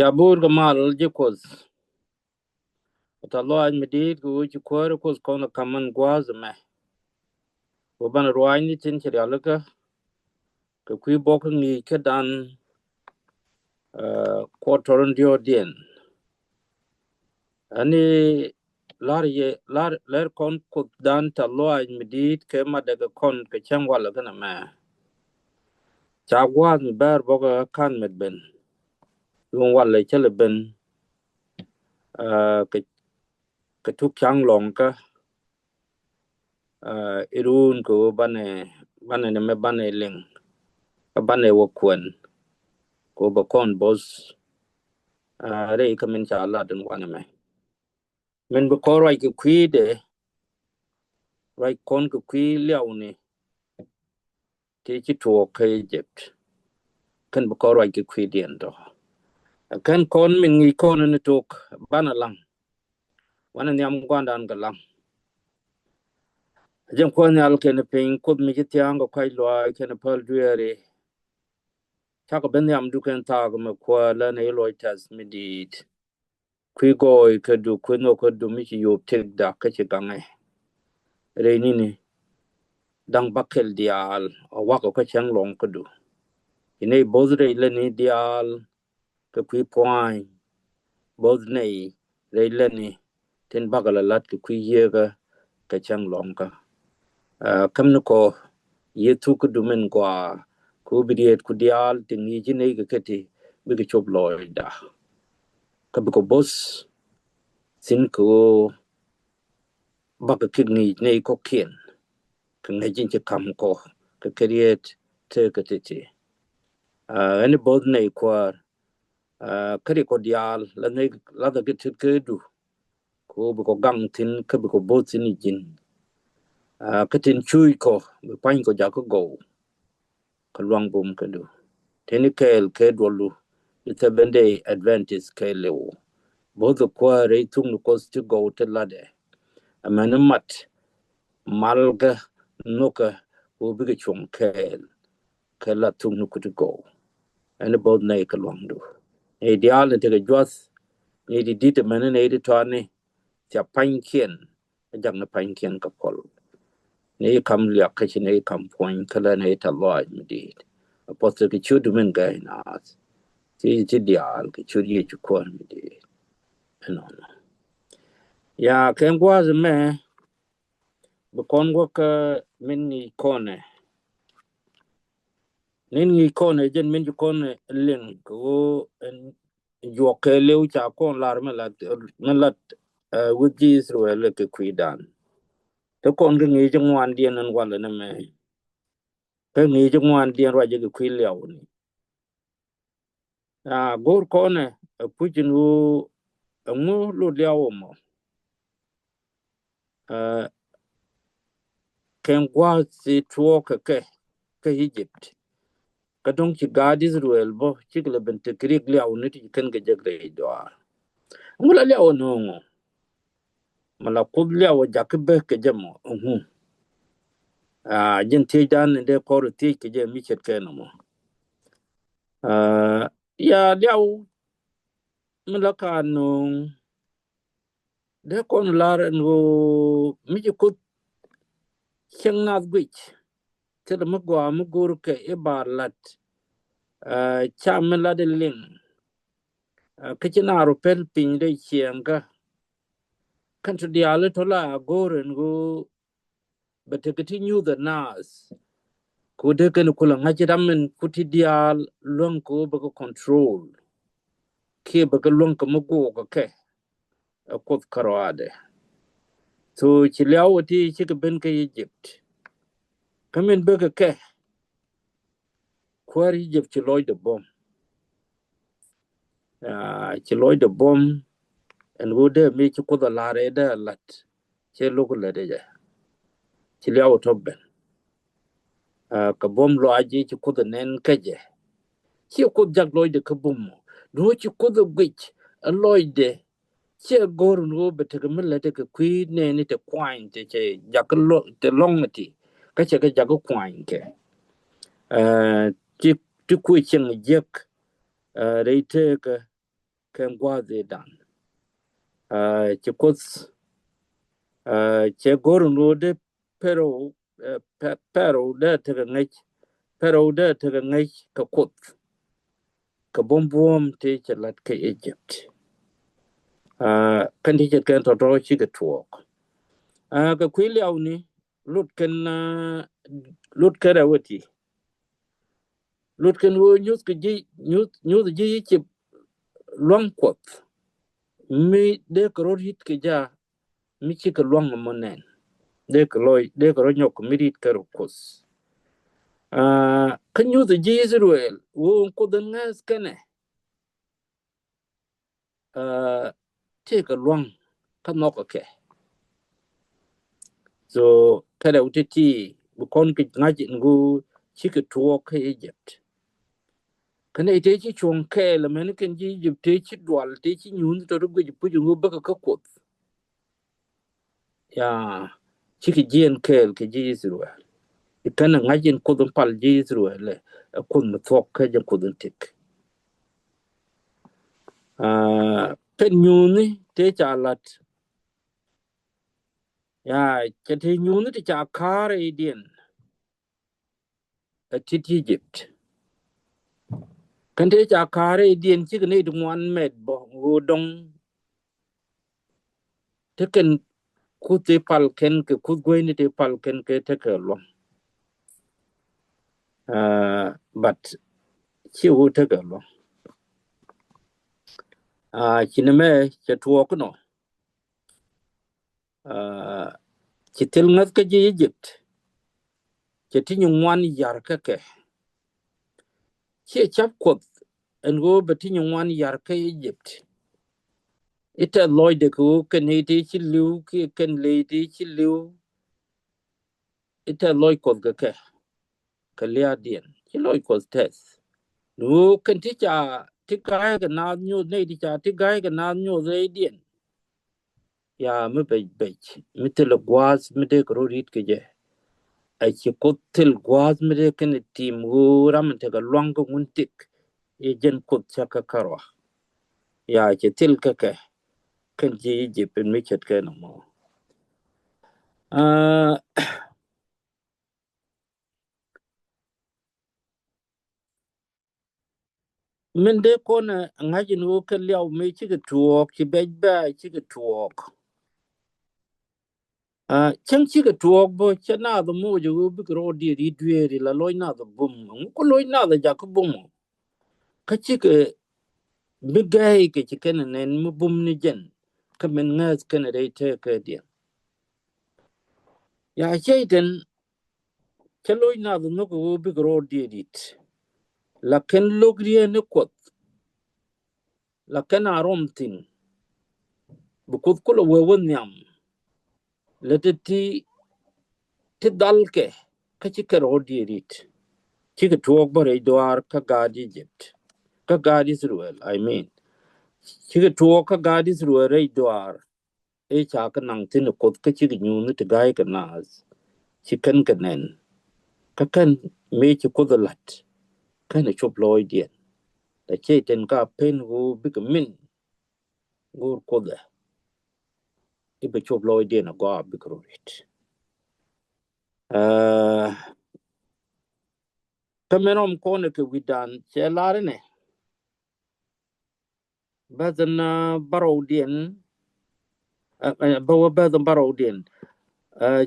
Ya bur ga mal je koz. Ta lo an medit ku ji kwar koz kono kaman gwaz me. Ko ban ruai ni tin chiri alaka ka kui bok ni ke dan ko toron dio dien. Ani lar kon ko dan ta lo an medit ke ma daga kon ke chang wala kana me. Cha gwaz mi ber boga kan med ben. Yung wala chele ben ke tuk chang long ka irun ko bane ne me bane ling bane wo kwen ko ba kon bos re ka min cha la den wana me men ba ko rai ku de rai kon ku liao ni ti chi to ke Egypt kan ba ko rai ku den do kan kon min ngi kon ne tok bana lang wana nyam gwandan ga lang jem ko nyal ke ne pin ko mi ti tiang ko kai lo ke ne pal duere ta ko ben yam du kan ta ko me ko la ne lo tas mi dit kui goy ke du kuno ko du mi yo tek da ka che gange re ni ni dang bakel dial o wa ko ka chang long ko du ine boz re le ni dial ke kui point boz nei re le ni ten bagala lat ke kui ye ga ka chang long ka kam no ko ye tu ko du men kwa ku bidiet ku dial tin ni ji nei ga keti bi ke chop loy da ka bi ko boss sin ko ba ka kidney nei ko kien kan hejin ci kam ko ka create te ka tete ani bod nei kwar kari ko dial la nei la da git ke du ko bu ko gang tin ka bu ko bod tin jin ka tin chui ko bu pan ko ja ko go ka luang bum ka du teni kel ke dolu ite bende advantage ke lewo bod ko re tung ko sti go te lade amana mat malga noka ko bu ke chung kel kala tung nu kutu go and about na ka lwangdu e dial te ga jwas e di dit man ne di tane cha pankien jang na pankien ka pol ne kam lia ka ne kam point kala ne ta lo mi di apostle ke chu du men ga na ti dial ke chu ye chu ko mi di no ya ken gwa me bu kon go ka min ni kone nin ngi kone jen min ju kone len ko en jo ke lew cha kon lar me lat wuji Israel ke kuidan to kon ngi ju ngwan dien an wala na me ke ngi ju ngwan dien ra je ke kui lew ni gor kone pujin wo ngu lu lew mo ken gwa si tuo ke Egypt ka dong ci gadi Israel bo ci le ben te krik lew ni ti ken ge jegre do ngula lew no mala kudlia wa jakbe ke jamo jin te dan de kor te ke je mi chet ke no mo ya liao mala ka no de kon lar no mi ko cheng na gwich te de magwa mugur ke e barlat cha mala de ling ke china ro pel pin de chienga kan to diale to la goren go but ke ti new the nas ko de ken kula ngaji damen kuti dial lon ko ba control ke ba lon ko mugo ko ke ko karwade so ci lawti ci ke ben ke Egypt kamen ba ke kwar Egypt ci loy de bom ci loy de bom en wode mi ci ko da lare da lat ci logo la de ja ci law to ben ka bom lo aji ci ko da nen kaje ci ko jag loy de ka bom do ci ko da gwich loy de che gor no bete ke mele te ke kui ne ni te kwine te che jaklo te longati ka che ke jago kwine ke ti ti kui chen jek reite ke ken gwa de dan che kots che gorno de pero pero de te ngach pero de te ngach ka kot ka bombom te che lat ka Egypt kan ti che kan to chi ka tuok ka kwili au ni lut ka rawati lut kan wo nyus ka ji nyus ji chi long kot mi de ko hit ka ja mi chi ka long monen de ko nyok mi rit ka kos kan nyus ji Israel wo ko den ngas kane te ka long ka nok ke so kada utiti bu kon ki ngaji ngu chi ka tuok ka Egypt kana ite chi chong ke la men kan ji Egypt te chi dwal te chi nyun to rugu ji pu ngu ba ka kot ya chi ki jien ke ji Israel ikana ngaji ko dum pal ji Israel le kun mu tuok ka je ko dum tik pen nyuni te cha lat ya che te nyuni te cha kare idien a tit Egypt kan te cha kare idien chi ne du wan med bo go dong te ken ku te pal ken ke ku go ni te pal ken ke te ke lo but chi wo te ke lo chi ne me che tuo ko no chi tel ngat ke ji Egypt che ti nyu wan yar ka ke chi chap ko en go be ti nyu wan yar ke Egypt ita loy de ko ken ni ti chi liu ke ken le ti chi liu ita loy ko ke ka lia dien chi loy ko test nu ken ti cha ti ga ga na nyu ne ti cha ti ga ga na nyu ze dien ya me be me te lo gwas me de ko rit ke je ai chi ko tel gwas me de ken tim go ram te ga long ko mun tik e jen ko cha ka karwa ya che tel ka ke ken ji je pen me chet ke no mo min de ko na ngaji no ke liao me chi ke tuok chi be ba chi ke tuok chang chi ke tuok bo cha na do mo ju bi ro di ri dwe ri la loy na do bum ko loy na do ja ko bum ka chi ke bi gai ke chi ken ne mu bum ni jen ka men ngas ken re te ke dia ya cheiten cha loy na do no ko bi ro di rit la ken logri ne ko la ken arom tin bu ko lo we won nyam le te ti dal ke ka chi ke ro di rit chi ke tuok bo re doar ka ga Egypt ka ga Israel I mean chi ke tuok ka ga Israel re doar e cha ka nang tin ko ka chi nyu ni te gai ka nas chi kan ka nen ka kan me chi ko da lat kan e chop loy dien da che ten ka pen go bi ka min go ko da e be chop loy dien go bi ka rit kamenom ko ne ke widan che lare ne bazan baro dien bawa bazan baro dien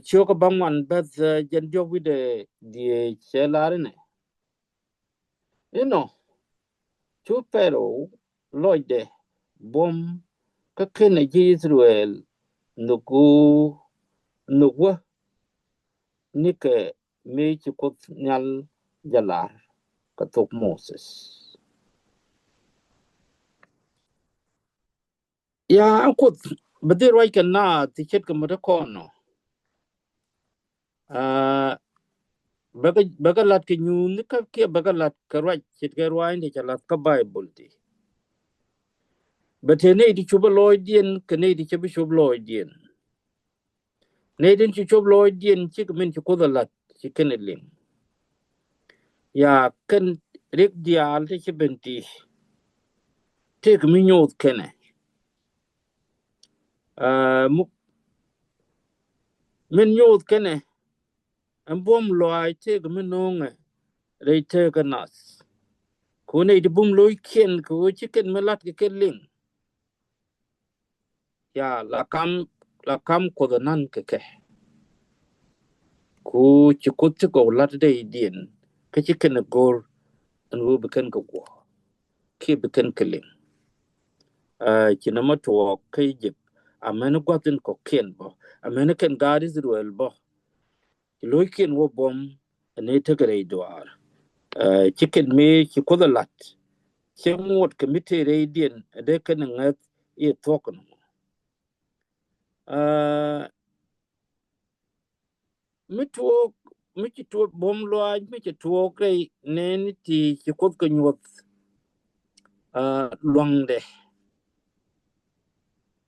choko bangwan bas jan jog wide die che lare ne chu pero loide bom ka ken ji Israel nugu nike me chi ko nyal jalar ka tok Moses ya akut badir wai kan na ti chet ka mata kono baga lat ke nyu ni ka ke baga lat ka raj chet ka rwai ni chalat ka bible ti batene di chuba loy dien ka ne di chuba chub loy dien ne din chi chub loy dien chi ka min chi ko da lat chi keneling ya kan rik dial te chi benti take me nyot kene min nyot kene an bom loy take me nonge re take nas ko ne di bum loy ken ko chicken melat ke ling ya la kam ko da nan ke ku ci ko ci ko lat de dien ke chicken gor an wo be ken ko ke be ken keling ci na ma to ke jip amene gwatin ko ken bo amene ken gadi zruel bo loy ken wo bom ne te gare doar chicken me ci ko da lat ci mot ke mite re dien de ken ngat e tokon mi to mi ci to bom lo mi ci to ke ne ni ti ci ko ko nyot luangde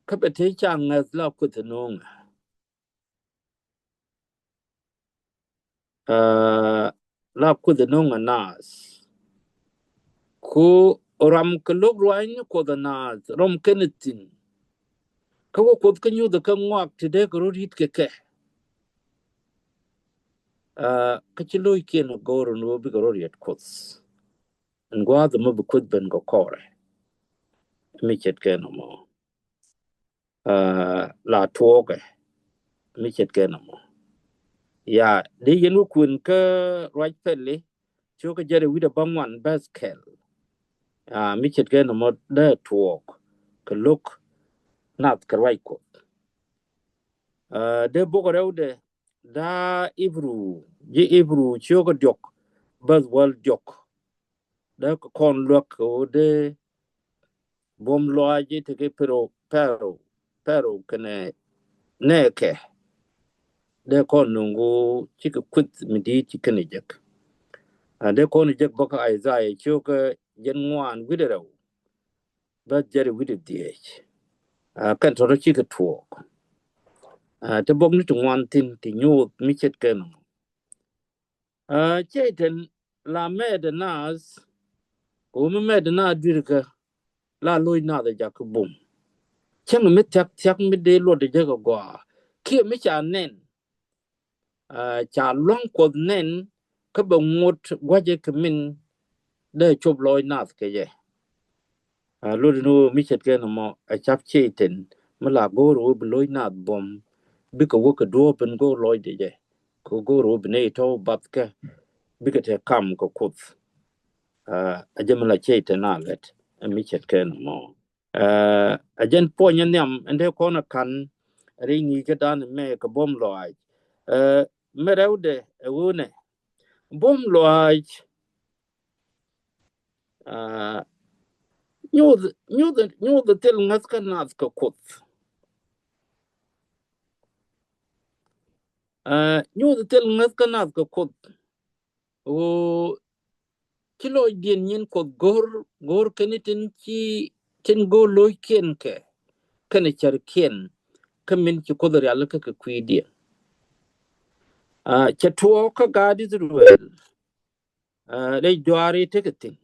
ka be te chang ngat la ko te nong la ko te nong nas ku ram ke lok ruai ni ko da nas rom kenetin ka ko ke nyu da ka ngwak te de ko rit ke ka ci loy ken go ro no bi go rit ko ngwa da mo bu ko ben go kore mi chet ke no mo la tuoke mi chet ke no mo ya de yenu kun ka right pelle cho ka jare wi da bangwan baskel mi chet ke no mo da tuok ka lok nat ka right ko de bogo rewde da ibru cho ka jok bas wal jok da ko kon lok ko de bom loaje te ke pero kene neke de kon nungu chika kut midi chikene jak de kon jak baka aizai choka jen ngwan wideraw ba jere wided diech kan toro chika tuok te bom ni tungwan tin ti nyut michet ken cheten la med nas o me med na dirka la loy na da jak bom chang me tak me de lo de jak go ki me cha nen cha long ko nen ka ba ngot gwaje kmin de chob loy nas ke je lo de no mi chet ke no mo a chap cheten mala go ro b loy nas bom bi ka wo ka do pen go loy de je ko go ro b ne to bat ka bi ka te kam ko kut a je mala cheten na let mi chet ke no mo a jen po nyen nyam ende ko na kan ri ni ke dan me ka bom loy me rewde e wone bom loy nyud tel ngas ka nas ka kut nyud tel ngas ka nas ka kut o kilo dien nyen ko gor kenitin ci ken go loy ken ke kene char ken kamin ci ko dara alka ka kwidi cha to ka gadi zuwel dai jwari teketin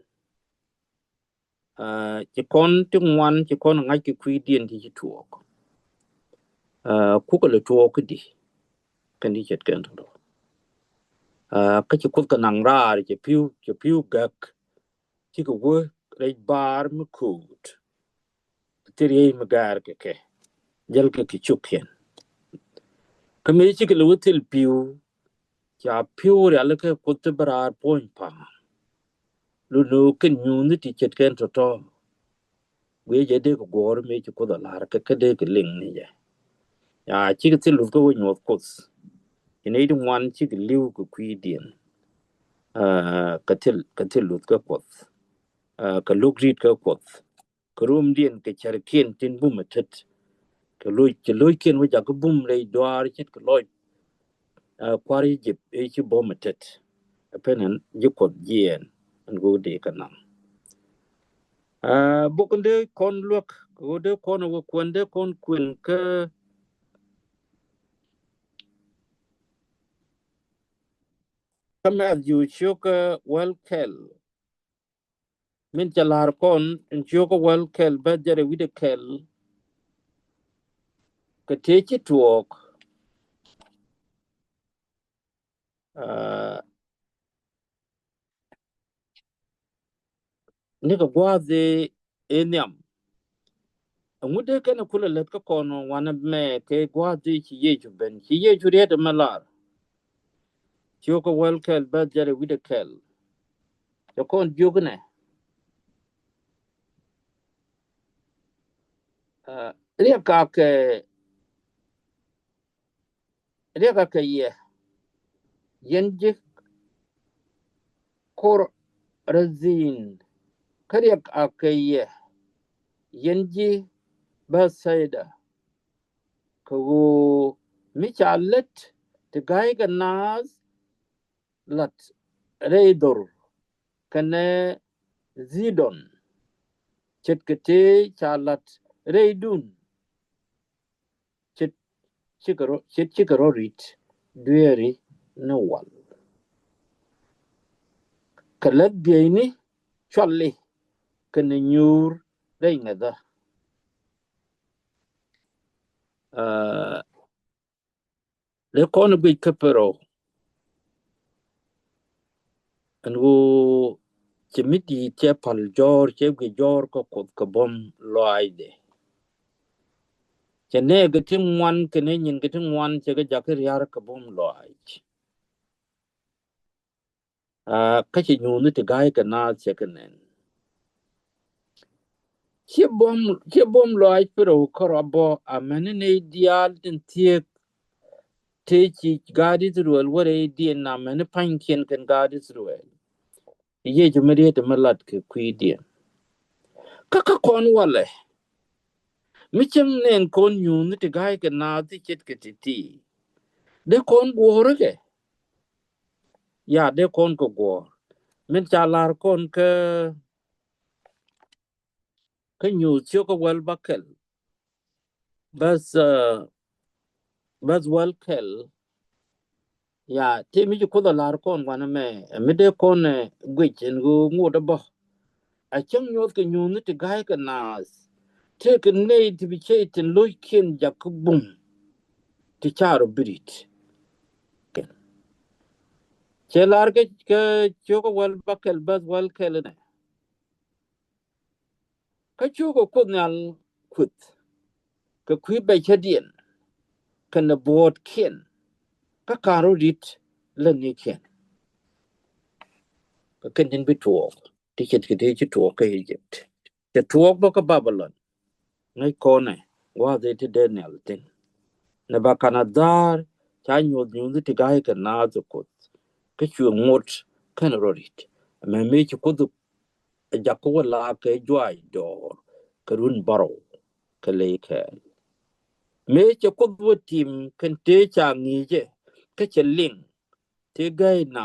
ci kon tingwan ci kon ngai ki kwidi ndi ci to ku ko le to ko di kan di chet kan to ka ci ko ka nang ra ci piu gak ci ko wo dai bar mu kut tiri magar ke jal ke ki chukyen kame ci ke lutil piu ya piu re ala ke kut barar point pa lu no ken nyu ni ti chet ken to we je de ko gor me ci ko da lar ke de ke ling ni ya ci ke til ko wo nyot kut ine di wan ci ke liu ko kwi dien ka til lut ka kut ka lugrit ka kut ka rum dien ke char kien tin bu metet ka loy ken wo ja ko bum le doar chit ko loy kwari jip e chi bo metet penen jikot jien an go de kanam bokunde kon luok go de kon wo kwende kon kwin ka kama ju shoka well kel min chalar kon in choko wel kel bajare wide kel ka techi tuok ni ka gwaze enyam ngude kana kula let ka kono wana me ke gwaze chi yeju ben chi yeju rede malar choko wel kel bajare wide kel to kon jugne ria ka ke ye yenji kor razin kariya ka ke ye yenji basaida ko michalet te gaiga nas lat reidor kane zidon chetkete chalat reidun chikaro rit dueri no wal kalat bieni cholli kane nyur reingada le kono bi kapero angu chimiti che pal jor che gi jor ko kod ka bom loide chene gatin wan kene nyin gatin wan che ga jakir yar ka bom loide ka chi nyunu te gai ka na che kenen che bom loide pero korabo amene ne dial tin tie te chi gadi zruel wore di na mene pankien kan gadi zruel ye jumere te malat ke kwidi kaka kon wale micheng nen kon nyunu te gai ka na ti chet ke ti de kon gore ke ya de kon ko go min chalar kon ka nyu chyo ko wel bakel bas bas wel kel ya te mi ko da lar kon wana me mi de kon gwich en go ngoda bo a chang nyot ke nyu ni te gai ka nas te ke ne ti bi che ten loy ken jakubum ti charo brit chelar ke chyo ko wel bakel bas wel kel ne ka chyo ko nyal kut ka kwi be chadien kana board ken ka karo rit le ni ken ka ken bi tuok ti chet ke ti tuok ke Egypt te tuok bo ka Babylon ngai kone wa de ti Daniel tin na ba kanadar cha nyod nyud ti gai ka na zo ko ka chu ngot kan rorit me me chi ko du ja ko la ke jwai dor ka run baro ka le ke me chi ko du tim kan te cha ngi je ka cheling te gai na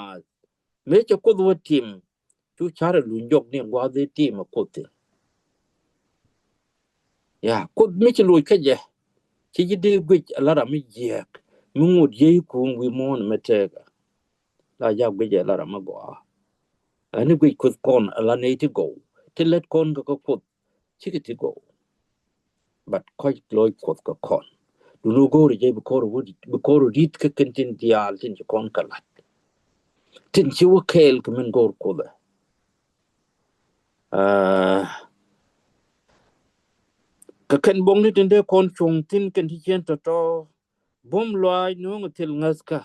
me chi ko du tim chú chara lu njok ni gwa de ti ma kote ya ko mi chi lu ke je chi de gwe ala ra mi je mu ngud ye ku wi mon metega la ja gwe je ala ra ma gwa ani gwe ku kon ala ne ti go ti let kon ko ko chi ti go but ko loy ko kon du no go je be ko rit ke kentin dial tin kon kala tin chi wo kel ke men go ko da ka ken bong ni tin de kon chung tin ken ti chen to bom loy nu til ngaska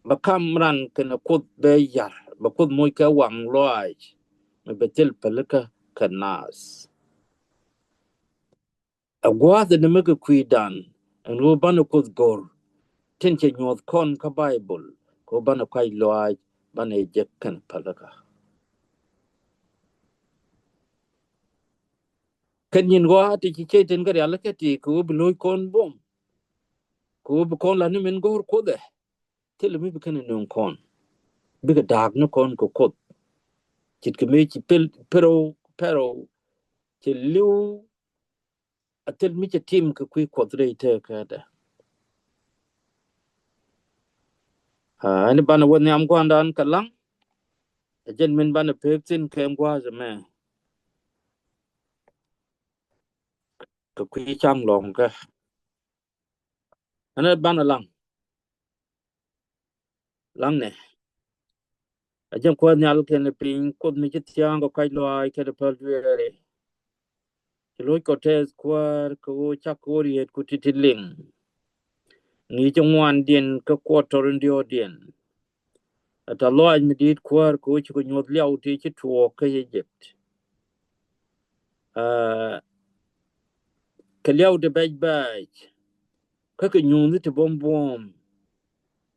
ba kamran kana kod be yar ba kod moy ka wang loy me betel pelka kanas agwa de me ka kuidan en ro ban kod gor tin che nyod kon ka bible ko ban kai loy ban e jek kan pelka ken yin wa ti che tin ga yalla ke ti ko bu loy kon bom ko bu kon la ni men gor ko de til mi be kan non kon bi ga dag no kon ko kod chit ke me chi pero che liu atel mi che tim ke kui kodre te ka da ani bana woni am gwandan kalang jen min ban pe tin kem gwa za me ko kwi chang long ka ana ban lang ne jen ko nyal ken pin ko mi chit yang ko kai loi ke de per re loi ko tes kwar ko chakori et ku titiling ni jongwan dien ko ko torin dio dien ata loi mi dit kwar ko chi ko nyot liao ti chi tuo ke Egypt ke liao de baj ka ke nyun ti bom bom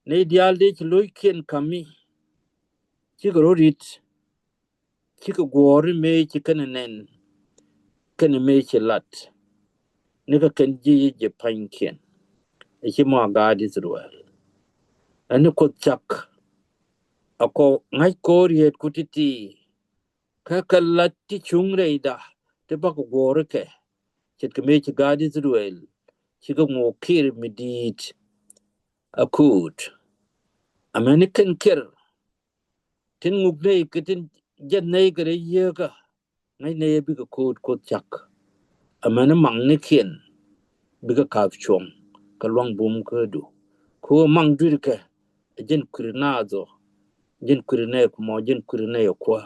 ne dial de chi loi ken kami chi ko rit chi ko gor me chi kan nen kan me chi lat ne ka kan ji je panken e chi mo ga di Israel ani ko chak ako ngai ko riet kutiti ka kallat ti chung reida te ba ko gor ke chet ke me chi ga di Israel chi ko ngo kir midit akut American kir tin nguk nei kitin jan nei gre yega ngai nei bi ko ko chak amana mang ne kien bi ka kaf chong ka lwang bum ko du ko mang dur ke jen kurnazo jen kurne ko mo jen kurne ko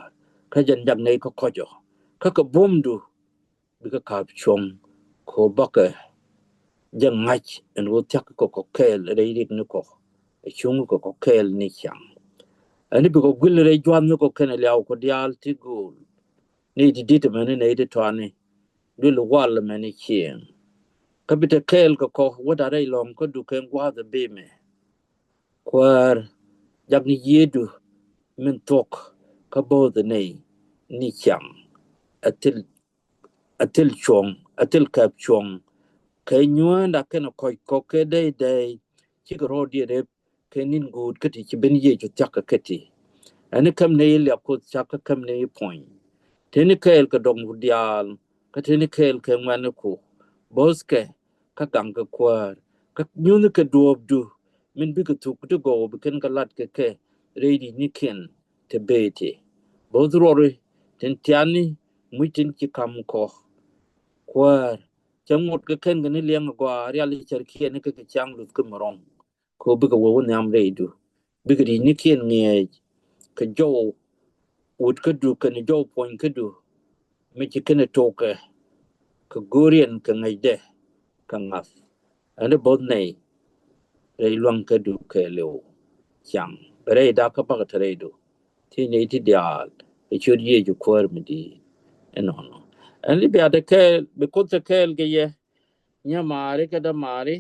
ka jan jak nei ko kojo ka bum du bi ka kaf chong ko baka jan ngach en wo tak ko kel reirik ne ko chung ko kel ni chang ani bi ko gul re jwan ko ken liaw ko dial ti gul ni di dit mane ne de twane dul wal mane chien kabita kel ko wada rai long ko du ken gwa the be me kwar jak ni yedu min tok ka bo the nei ni chang atil chong atil kap chong kai nyua da ken ko ke dai chi ko rodi re kenin good kati chi ben ye ju tak kati ani kam ne ya ko chak kam ne point teni kel ka dong dial ka teni kel ke man ko boske ka gang ka kwar ka nyun ka duob du min bi ka tuk to go bi ken ka lat ke ready ni ken te bete boz rore ten tiani mutin ki kam ko kwar chamot ka ken ga ni liang go ariali cher kien ka chang lu ka morong ko bi ka wo nyam redu bi ka ni ken nge ka jo would ka du ka ni jo point ka du me ci kene toke ka gorian ka ngaide ka ngaf ane bod nei rei luang ka du ke leo chang rei da ka pa ka tare do ti nei ti dial e chod ye ju kwar mi di eno no ani be ade ke be ko te ke ge ye nya mare ka da mare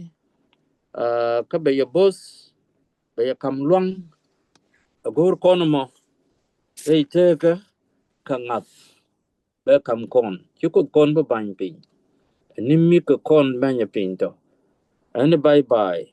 ka be ye bos be ye kam luang gor kono mo rei te ka ngaf be kam kon ci ko kon ba ban pin ni mi ka kon ba nya pin to ani bye bye